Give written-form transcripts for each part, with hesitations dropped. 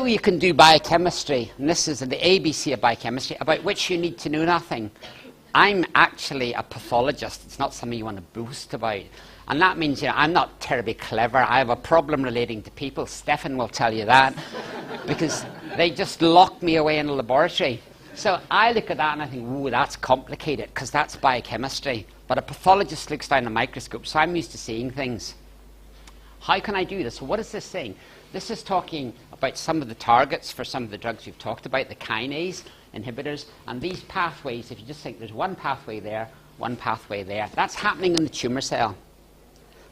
know you can do biochemistry, and this is the ABC of biochemistry, about which you need to know nothing. I'm actually a pathologist. It's not something you want to boast about. And that means, you know, I'm not terribly clever. I have a problem relating to people. Stefan will tell you that. Because they just lock me away in a laboratory. So I look at that and I think, ooh, that's complicated, because that's biochemistry. But a pathologist looks down a microscope, so I'm used to seeing things. How can I do this? So what is this saying? This is talking about some of the targets for some of the drugs we've talked about, the kinase inhibitors, and these pathways. If you just think there's one pathway there, that's happening in the tumour cell.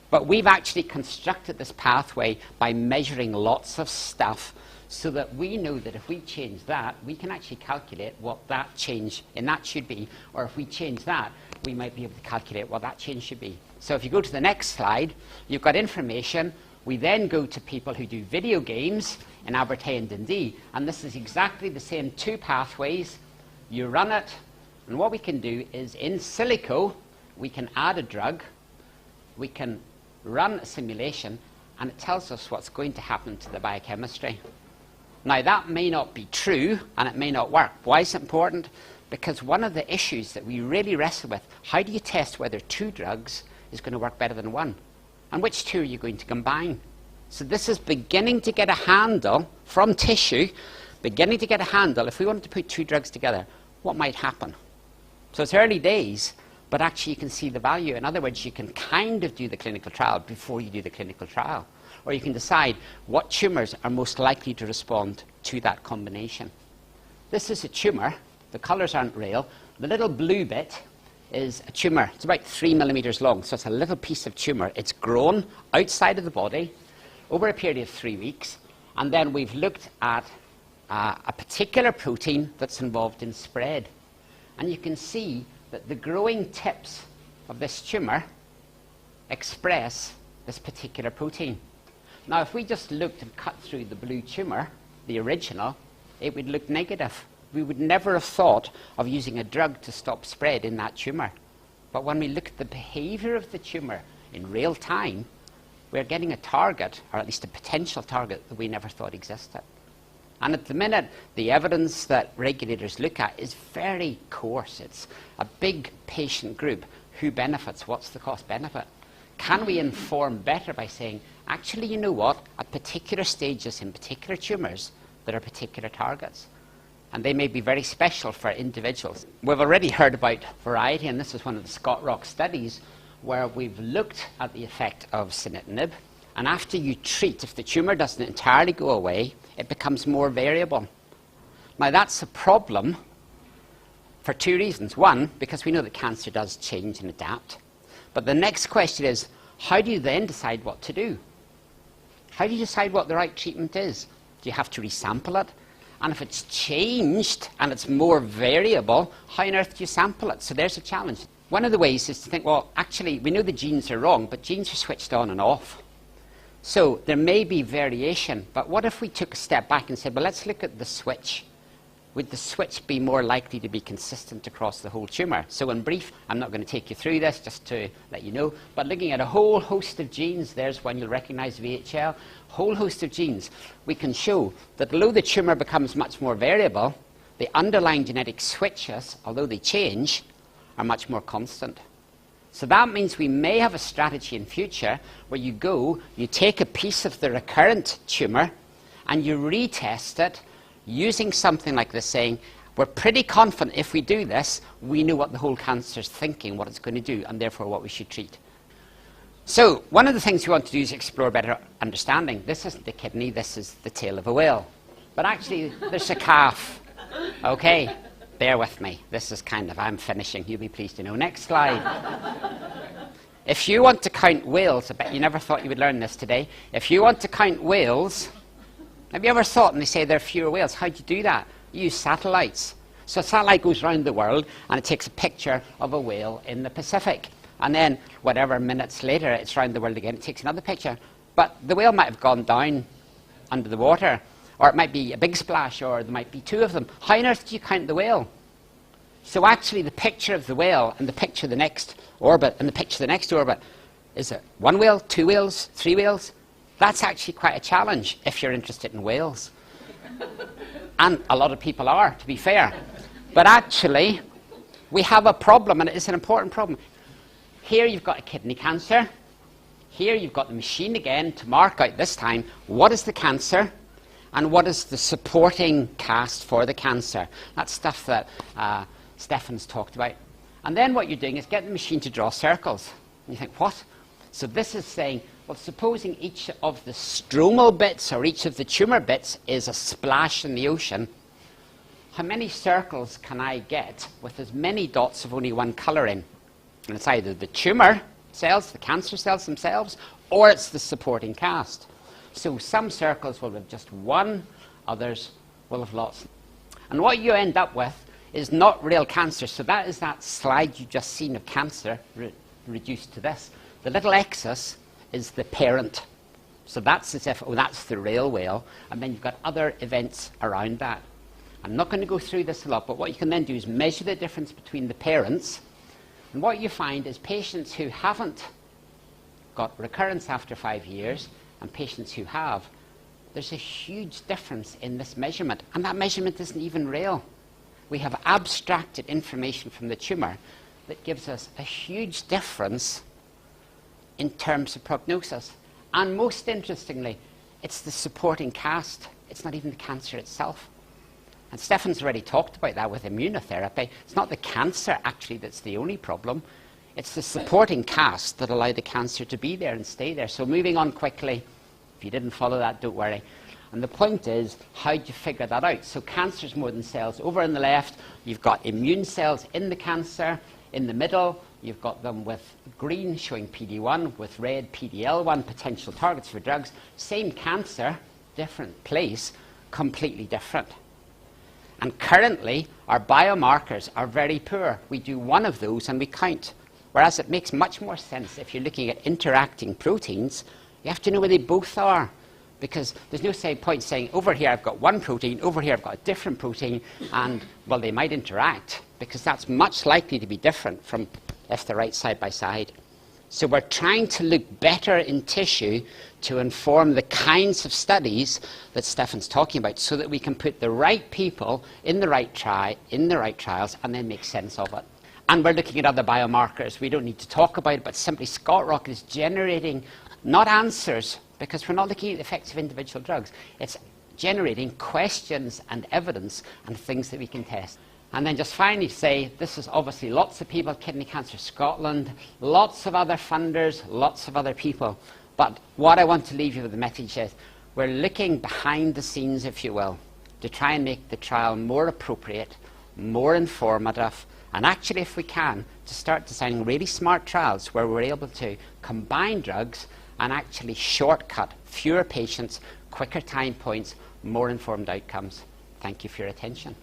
But we've actually constructed this pathway by measuring lots of stuff so that we know that if we change that, we can actually calculate what that change in that should be. Or if we change that, we might be able to calculate what that change should be. So if you go to the next slide, you've got information. We then go to people who do video games in Abertay and Dundee. And this is exactly the same two pathways. You run it. And what we can do is in silico, we can add a drug. We can run a simulation, and it tells us what's going to happen to the biochemistry. Now, that may not be true, and it may not work. Why is it important? Because one of the issues that we really wrestle with, how do you test whether two drugs is going to work better than one? And which two are you going to combine? So this is beginning to get a handle from tissue, beginning to get a handle. If we wanted to put two drugs together, what might happen? So it's early days, but actually you can see the value. In other words, you can kind of do the clinical trial before you do the clinical trial. Or you can decide what tumours are most likely to respond to that combination. This is a tumour. The colours aren't real. The little blue bit is a tumour. It's about 3 millimetres long, so it's a little piece of tumour. It's grown outside of the body over a period of 3 weeks. And then we've looked at a particular protein that's involved in spread. And you can see that the growing tips of this tumour express this particular protein. Now, if we just looked and cut through the blue tumour, the original, it would look negative. We would never have thought of using a drug to stop spread in that tumour. But when we look at the behaviour of the tumour in real time, we're getting a target, or at least a potential target, that we never thought existed. And at the minute, the evidence that regulators look at is very coarse. It's a big patient group. Who benefits? What's the cost-benefit? Can we inform better by saying, actually, you know what? At particular stages in particular tumours, there are particular targets. And they may be very special for individuals. We've already heard about variety, and this is one of the Scott Rock studies where we've looked at the effect of sunitinib. And after you treat, if the tumour doesn't entirely go away, it becomes more variable. Now, that's a problem for two reasons. One, because we know that cancer does change and adapt. But the next question is, how do you then decide what to do? How do you decide what the right treatment is? Do you have to resample it? And if it's changed and it's more variable, how on earth do you sample it? So there's a challenge. One of the ways is to think, well, actually, we know the genes are wrong, but genes are switched on and off. So there may be variation, but what if we took a step back and said, well, let's look at the switch. Would the switch be more likely to be consistent across the whole tumour? So in brief, I'm not going to take you through this just to let you know, but looking at a whole host of genes, there's one you'll recognise, VHL, whole host of genes, we can show that although the tumour becomes much more variable, the underlying genetic switches, although they change, are much more constant. So that means we may have a strategy in future where you take a piece of the recurrent tumour and you retest it using something like this, saying, we're pretty confident if we do this, we know what the whole cancer is thinking, what it's going to do, and therefore what we should treat. So one of the things we want to do is explore better understanding. This isn't the kidney, this is the tail of a whale. But actually, there's a calf. Okay, bear with me. This is I'm finishing, you'll be pleased to know. Next slide. If you want to count whales, I bet you never thought you would learn this today. If you want to count whales, have you ever thought, and they say there are fewer whales, how do you do that? You use satellites. So a satellite goes around the world and it takes a picture of a whale in the Pacific. And then, whatever minutes later, it's around the world again, it takes another picture. But the whale might have gone down under the water, or it might be a big splash, or there might be two of them. How on earth do you count the whale? So actually, the picture of the whale and the picture of the next orbit and the picture of the next orbit, is it one whale, two whales, three whales? That's actually quite a challenge if you're interested in whales. And a lot of people are, to be fair. But actually, we have a problem, and it's an important problem. Here you've got a kidney cancer. Here you've got the machine again to mark out this time what is the cancer and what is the supporting cast for the cancer. That's stuff that Stefan's talked about. And then what you're doing is get the machine to draw circles. And you think, what? So this is saying, well, supposing each of the stromal bits or each of the tumour bits is a splash in the ocean, how many circles can I get with as many dots of only one colour in? And it's either the tumour cells, the cancer cells themselves, or it's the supporting cast. So some circles will have just one, others will have lots. And what you end up with is not real cancer. So that is that slide you've just seen of cancer reduced to this. The little X's is the parent. So that's as if, oh, that's the real whale. And then you've got other events around that. I'm not going to go through this a lot, but what you can then do is measure the difference between the parents. And what you find is patients who haven't got recurrence after 5 years and patients who have, there's a huge difference in this measurement. And that measurement isn't even real. We have abstracted information from the tumour that gives us a huge difference in terms of prognosis. And most interestingly, it's the supporting cast. It's not even the cancer itself. And Stefan's already talked about that with immunotherapy. It's not the cancer, actually, that's the only problem. It's the supporting cast that allow the cancer to be there and stay there. So moving on quickly, if you didn't follow that, don't worry. And the point is, how do you figure that out? So cancer's more than cells. Over on the left, you've got immune cells in the cancer. In the middle, you've got them with green showing PD-1, with red PD-L1, potential targets for drugs. Same cancer, different place, completely different. And currently, our biomarkers are very poor. We do one of those and we count. Whereas it makes much more sense if you're looking at interacting proteins, you have to know where they both are. Because there's no point saying, over here I've got one protein, over here I've got a different protein, and, well, they might interact, because that's much likely to be different from if they're right side by side. So we're trying to look better in tissue to inform the kinds of studies that Stefan's talking about, so that we can put the right people in the right trials and then make sense of it. And we're looking at other biomarkers. We don't need to talk about it, but simply Scott Rock is generating not answers, because we're not looking at the effects of individual drugs. It's generating questions and evidence and things that we can test. And then just finally say, this is obviously lots of people, Kidney Cancer Scotland, lots of other funders, lots of other people. But what I want to leave you with the message is, we're looking behind the scenes, if you will, to try and make the trial more appropriate, more informative, and actually, if we can, to start designing really smart trials where we're able to combine drugs and actually shortcut fewer patients, quicker time points, more informed outcomes. Thank you for your attention.